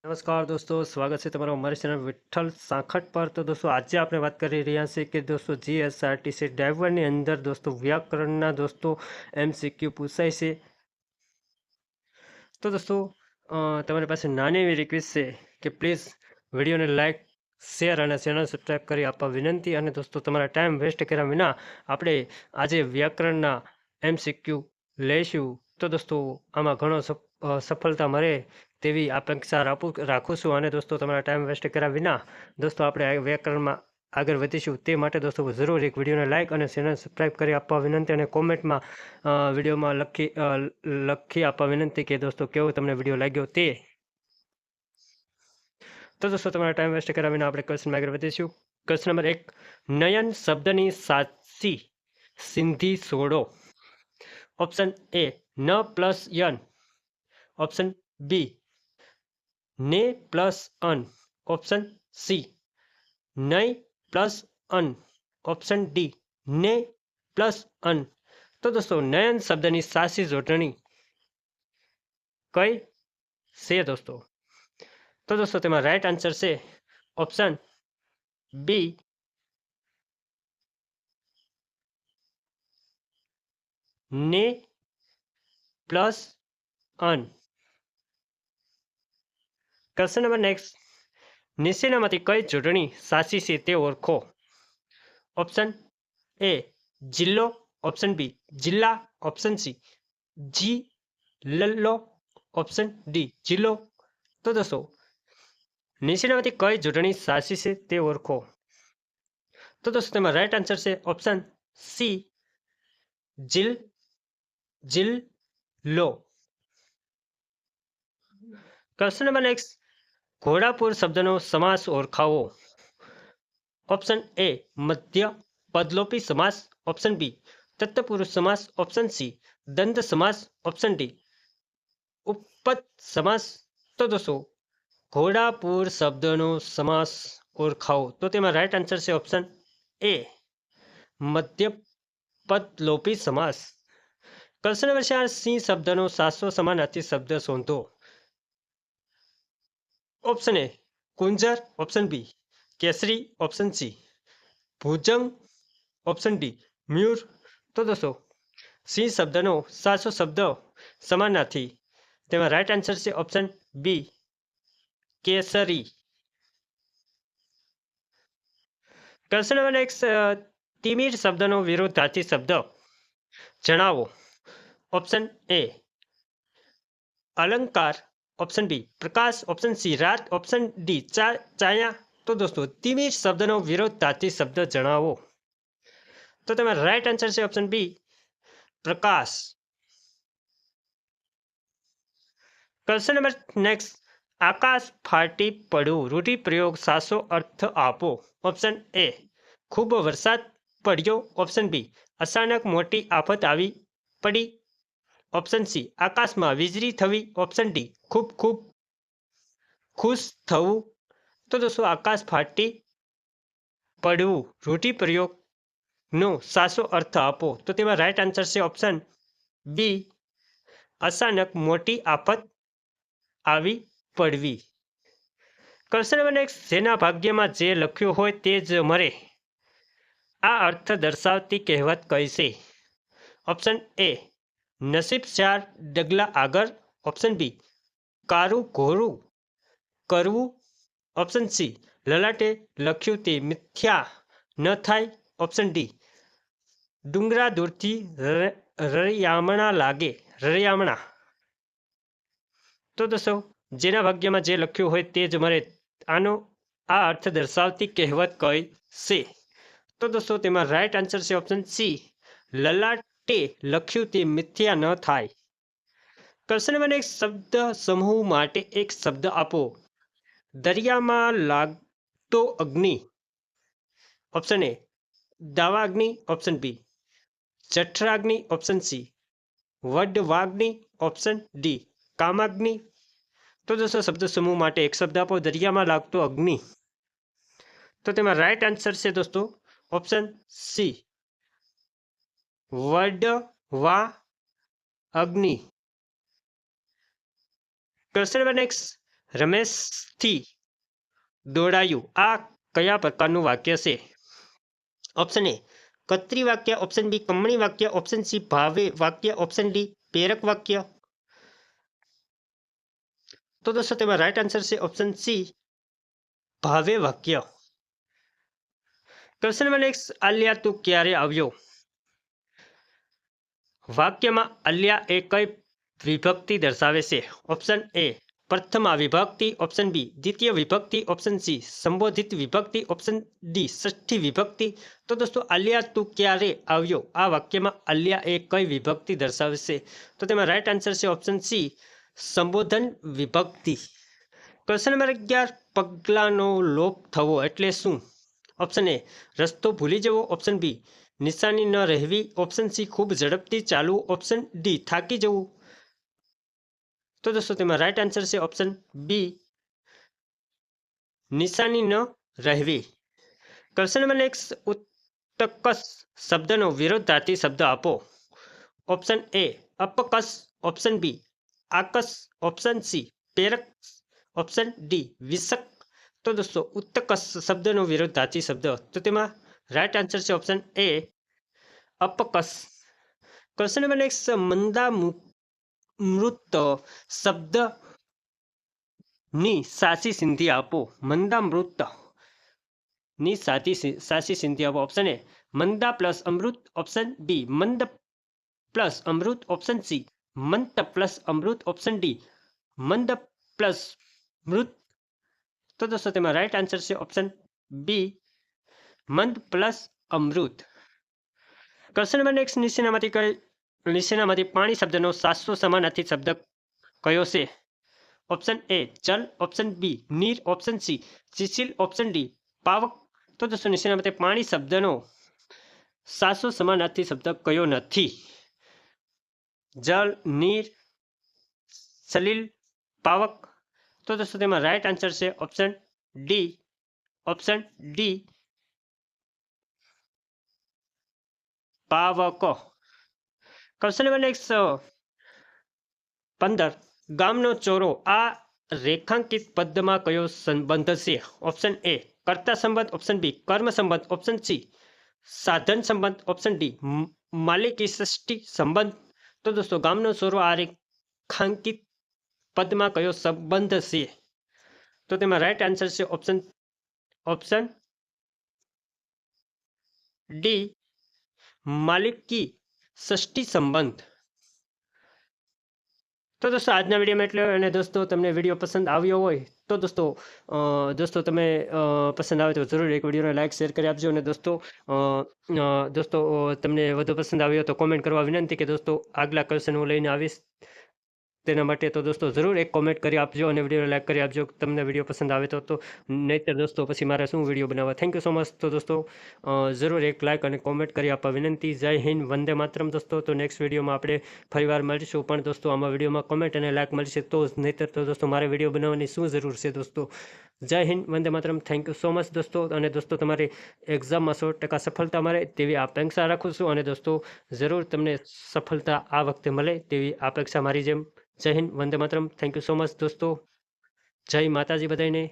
નમસ્કાર દોસ્તો, સ્વાગત છે તમારું અમારી ચેનલ વિઠ્ઠલ સાંખટ પર। તો દોસ્તો આજે આપણે વાત કરી રહ્યા છીએ કે દોસ્તો જીએસઆરટીસી ડ્રાઈવરની અંદર દોસ્તો વ્યાકરણના દોસ્તો MCQ પૂછાય છે। તો દોસ્તો તમારી પાસે નાની એવી રિક્વેસ્ટ છે કે પ્લીઝ વિડીયોને લાઇક શેર અને ચેનલ સબસ્ક્રાઈબ કરી આપવા વિનંતી। અને દોસ્તો તમારા ટાઈમ વેસ્ટ કર્યા વિના આપણે આજે વ્યાકરણના MCQ લઈશું। તો દોસ્તો આમાં ઘણો સફળતા મળે તેવી અપેક્ષા રાખું છું। અને દોસ્તો તમારા ટાઈમ વેસ્ટ કર્યા વિના દોસ્તો આપણે વ્યાકરણમાં આગળ વધીશું તે માટે દોસ્તો જરૂર એક વિડીયોને લાઇક અને ચેનલ સબસ્ક્રાઈબ કરી આપવા વિનંતી। અને કોમેન્ટમાં વિડીયોમાં લખી આપવા વિનંતી કે દોસ્તો કેવો તમને વિડીયો લાગ્યો તે। તો દોસ્તો તમારા ટાઈમ વેસ્ટ કર્યા વિના આપણે ક્વેશ્ચનમાં આગળ વધીશું। ક્વેશ્ચન નંબર 1, નયન શબ્દની સાચી સિંધી શોધો। ઓપ્શન એ ન પ્લસ યન, ઓપ્શન બી ને પ્લસ અન, ઓપ્શન સી નય પ્લસ અન, ઓપ્શન ડી ને પ્લસ અન। તો દોસ્તો નયન શબ્દની સાચી જોડણી કઈ છે દોસ્તો? તો દોસ્તો તેમાં રાઈટ આન્સર છે ઓપ્શન બી ને પ્લસ અન। ક્વેશ્ચન નંબર નેક્સ્ટ, નીચેનામાંથી કઈ જોડણી સાચી છે તે ઓળખો। ઓપ્શન એ જિલ્લો, ઓપ્શન બી જિલ્લા, ઓપ્શન સી જિલ્લો, ઓપ્શન ડી જિલ્લો। તો દોસ્તો નીચેનામાંથી કઈ જોડણી સાચી છે તે ઓળખો। તો દોસ્તો તેમાં રાઈટ આન્સર છે ઓપ્શન સી જિલ્લો। ક્વેશ્ચન નંબર નેક્સ્ટ, ઘોડાપુર શબ્દનો સમાસ ઓળખાવો। ઓપ્શન એ મધ્ય પદલોપી સમાસ, ઓપ્શન બી તત્પુરુષ સમાસ, ઓપ્શન સી દ્વંદ્વ સમાસ, ઓપ્શન ડી ઉપપદ સમાસ। તો દોસ્તો ઘોડાપુર શબ્દનો સમાસ ઓળખાવો। તો તેમાં રાઈટ આન્સર છે ઓપ્શન એ મધ્ય પદલોપી સમાસ। ક્વેશ્ચન નંબર 4, સિંહ શબ્દનો સાચો સમાનાર્થી શબ્દ શોધો। ઓપ્શન એ કુંજર, ઓપ્શન બી કેસરી, ઓપ્શન સી ભુજંગ, ઓપ્શન ડી મયુર। તો દોસ્તો સિંહ શબ્દનો સાચો શબ્દ સમાનાર્થી તેમાં રાઈટ આન્સર છે ઓપ્શન બી કેસરી। ક્વેશ્ચન નંબર નેક્સ્ટ, તિમિર શબ્દનો વિરોધાર્થી શબ્દ જણાવો। ઓપ્શન એ અલંકાર, ઓપ્શન બી પ્રકાશ, ઓપ્શન સી રાત, ઓપ્શન ડી છાયા। તો દોસ્તો તિમિર શબ્દનો વિરોધાર્થી શબ્દ જણાવો। તો તેમાં રાઈટ આન્સર છે ઓપ્શન બી પ્રકાશ। ક્વેશ્ચન નંબર નેક્સ્ટ, આકાશ ફાટી પડવું રૂઢિપ્રયોગ સાચો અર્થ આપો। ઓપ્શન એ ખૂબ વરસાદ પડ્યો, ઓપ્શન બી અચાનક મોટી આફત આવી પડી, ઓપ્શન સી આકાશમાં વીજળી થવી, ઓપ્શન ડી ખૂબ ખૂબ ખુશ થવું। તો દોસ્તો આકાશ ફાટી પડવું રૂઢિપ્રયોગનો સાચો અર્થ આપો। તો તેમાં રાઈટ આન્સર છે ઓપ્શન બી અચાનક મોટી આફત આવી પડવી। ક્વેશ્ચન નંબર નેક્સ્ટ, જેના ભાગ્યમાં જે લખ્યું હોય તે જ મળે, આ અર્થ દર્શાવતી કહેવત કઈ છે। ઓપ્શન એ નસીબ 4 ડગલા આગળ, ઓપ્શન બી કારું ઘોરું કરવું, ઓપ્શન સી લલાટે લખ્યું તે મિથ્યા ન થાય, ઓપ્શન ડી ડુંગરા દૂરથી રળિયામણા લાગે રળિયામણા। તો દોસ્તો જેના ભાગ્યમાં જે લખ્યું હોય તે જ મળે, આ અર્થ દર્શાવતી કહેવત કઈ છે। તો દોસ્તો તેમાં રાઈટ આન્સર છે ઓપ્શન સી લલાટે લખ્યું તે મિથ્યા ન થાય। ક્વેશ્ચન નંબર એક, શબ્દ સમૂહ માટે એક શબ્દ આપો। દરિયામાં લાગતો અગ્નિ, ઓપ્શન એ દાવાગ્નિ, ઓપ્શન બી જઠરાગ્નિ, ઓપ્શન સી વડવાગ્નિ, ઓપ્શન ડી કામાગ્નિ। તો દોસ્તો શબ્દ સમૂહ માટે એક શબ્દ આપો દરિયામાં લાગતો અગ્નિ। તો તેમાં રાઈટ આન્સર છે દોસ્તો ઓપ્શન સી વડવા અગ્નિ। ક્વેશ્ચન નંબર નેક્સ્ટ, રમેશથી દોડાયું આ કયા પ્રકારનું વાક્ય છે? ઓપ્શન એ કત્રી વાક્ય, ઓપ્શન બી કમણી વાક્ય, ઓપ્શન સી ભાવે વાક્ય, ઓપ્શન ડી પ્રેરક વાક્ય. તો દોસ્તો તેમાં રાઈટ આન્સર છે ઓપ્શન સી ભાવે વાક્ય. ક્વેશ્ચન નંબર નેક્સ્ટ, આલિયા તું ક્યારે આવ્યો? વાક્યમાં આલિયા એ કઈ વિભક્તિ દર્શાવે છે? ઓપ્શન એ પ્રથમા વિભક્તિ, ઓપ્શન બી દ્વિતીય વિભક્તિ, ઓપ્શન સી સંબોધિત વિભક્તિ, ઓપ્શન ડી ષષ્ઠી વિભક્તિ. તો દોસ્તો આલિયા તું ક્યારે આવ્યો આ વાક્યમાં આલિયા એ કઈ વિભક્તિ દર્શાવે છે? તો તેમાં રાઈટ આન્સર છે ઓપ્શન સી સંબોધન વિભક્તિ. ક્વેશ્ચન નંબર 11, પગલાંનો લોપ થવો એટલે શું? ઓપ્શન એ રસ્તો ભૂલી જવો, ઓપ્શન બી નિશાની ન રહેવી, ઓપ્શન સી ખૂબ ઝડપથી ચાલવું, ઓપ્શન ડી થાકી જવું. તો દોસ્તો તેમાં રાઈટ આન્સર છે ઓપ્શન બી નિશાની ન રહેવી. ક્વેશ્ચન નંબર નેક્સ્ટ, ઉત્કર્ષ શબ્દનો વિરોધાર્થી શબ્દ આપો. ઓપ્શન એ અપકસ, ઓપ્શન બી આકસ, ઓપ્શન સી પ્રેરક, ઓપ્શન ડી વિષક. તો દોસ્તો ઉત્કર્ષ શબ્દનો વિરોધાર્થી શબ્દ, તો તેમાં રાઈટ આન્સર છે ઓપ્શન એ અપકસ. ક્વેશ્ચન નંબર નેક્સ્ટ, મંદામૃત શબ્દની સાચી સિંધી આપો. મંદામૃત ની સાચી સિંધી આપો. ઓપ્શન એ મંદા પ્લસ અમૃત, ઓપ્શન બી મંદ પ્લસ અમૃત, ઓપ્શન સી મંત પ્લસ અમૃત, ઓપ્શન ડી મંદ પ્લસ મૃત. તો દોસ્તો તેમાં રાઈટ આન્સર છે ઓપ્શન બી મંદ પ્લસ અમૃત. ક્વેશ્ચન નંબર નેક્સ્ટ, નીચેનામાંથી પાણી શબ્દનો સાચો સમાનાર્થી શબ્દ કયો છે? ઓપ્શન એ જલ, ઓપ્શન બી નીર, ઓપ્શન સી શિશિલ, ઓપ્શન ડી પાવક. તો દોસ્તો નીચેનામાંથી પાણી શબ્દનો સાચો સમાનાર્થી શબ્દ કયો નથી? જલ, નીર, સલીલ, પાવક. તો દોસ્તો તેમાં રાઈટ આન્સર છે ઓપ્શન ડી પાવક. ક્વેશ્ચન નંબર નેક્સ્ટ 15, ગામનો ચોરો આ રેખાંકિત પદમાં કયો સંબંધ છે? ઓપ્શન એ કર્તા સંબંધ, ઓપ્શન બી કર્મ સંબંધ, ઓપ્શન સી સાધન સંબંધ, ઓપ્શન ડી માલિકી ષષ્ઠી સંબંધ. તો દોસ્તો ગામનો ચોરો આ રેખાંકિત પદમાં કયો સંબંધ છે? તો તેમાં રાઈટ આન્સર છે ઓપ્શન ડી માલિકી ષષ્ઠી સંબંધ. તો દોસ્તો આજના વિડીયોમાં એટલે, અને દોસ્તો તમને વિડીયો પસંદ આવ્યો હોય તો દોસ્તો તમે પસંદ આવે તો જરૂર એક વિડીયોને લાઇક શેર કરી આપજો. અને દોસ્તો તમને વધુ પસંદ આવ્યો તો કોમેન્ટ કરવા વિનંતી કે દોસ્તો આગલા ક્વેશ્ચન હું લઈને આવીશ તેના માટે. તો દોસ્તો જરૂર એક કોમેન્ટ કરી આપજો અને વિડીયોને લાઇક કરી આપજો તમને વિડીયો પસંદ આવે તો નહીંતર દોસ્તો પછી મારે શું વિડીયો બનાવવા. Thank you so much. તો દોસ્તો જરૂર એક લાઇક અને કોમેન્ટ કરી આપવા વિનંતી. જય હિન્દ, વંદે માતરમ દોસ્તો. તો નેક્સ્ટ વિડીયોમાં આપણે ફરીવાર મળીશું, પણ દોસ્તો આમાં વિડીયોમાં કોમેન્ટ અને લાઇક મળશે તો જ, નહીંતર તો દોસ્તો મારે વિડીયો બનાવવાની શું જરૂર છે દોસ્તો. જય Hind, Vande Mataram. Thank you so much દોસ્તો. અને દોસ્તો તમારી એક્ઝામમાં 100% સફળતા મળે તેવી અપેક્ષા રાખું છું. અને દોસ્તો જરૂર તમને સફળતા આ વખતે મળે તેવી અપેક્ષા મારી જેમ. જય Hind, Vande Mataram. Thank you so much દોસ્તો. જય માતાજી બધાને.